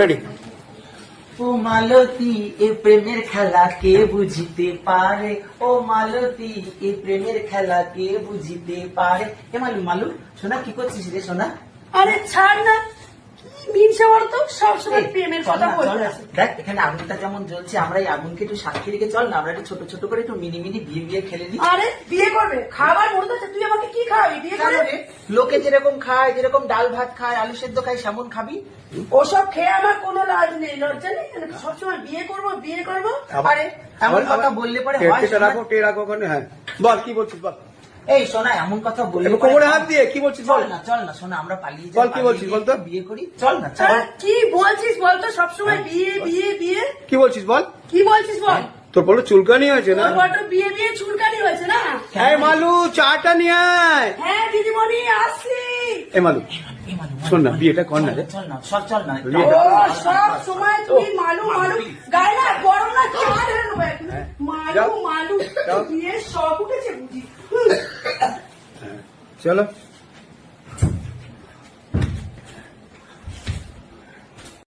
Ready. ও মালতী এ প্রেমের খেলা কে বুঝিতে পারে, ও মালতী এ প্রেমের খেলা কে বুঝিতে পারে। কে মালু মালু সোনা কি করছিস রে সোনা? আরে ছাড় না, মিনসে বলতো সবসময় প্রেমের কথা বলতে। দেখ এখানে আগুনটা যেমন জ্বলছে, আমরা এই আগুনকে একটু সাক্ষী রেখে চল না, আমরা একটু ছোট ছোট করে একটু মিনি মিনি বিয়ে বিয়ে খেলে নিই। আরে বিয়ে করবে, খাবার মনে হচ্ছে তুই আমাকে কি খাওয়াবি বিয়ে করে? লোকে যেরকম খায়, যেরকম ডাল ভাত খায়, আলু সেদ্ধ খায়, সেমন খাবি? ওসব খেয়ে আমার কোনো লাজ নেই, লজ্জা নেই। সবসময় বিয়ে করবো বিয়ে করবো। আরে এমন কথা বললে পরে হয় শোনা? রাখো ওখানে। হ্যাঁ বল কি বলছিস বল। এই শোনা এমন কথা বললে এবার পরে কোমরে হয়? হাত দিয়ে কি বলছিস বল। চল না শোনা, আমরা পালিয়ে যাই, বল, কি পালিয়ে বলছিস গিয়ে বল তো? বিয়ে করি, চল না চল। আরে কি বলছিস বলতো, সবসময় বিয়ে বিয়ে বিয়ে। কি বলছিস বল। কি বলছিস বল? তোর বলো চুলকানি হয়েছে না? তোর বড় বিয়ে বিয়ে চুলকানি হয়েছে না? এই মালু চাটা নিয়ে আয়। হ্যাঁ দিদিমণি আসছি। এ মালু শোন না, বিয়েটা কর না রে। চল না চল না। ও সব সময় তুমি মালু মালু গায়ে না গরম না চা ঢেলে নেবো একদম। মালু যাও। মালু যাও। বিয়ে সব উঠেছে বুঝি। চলো।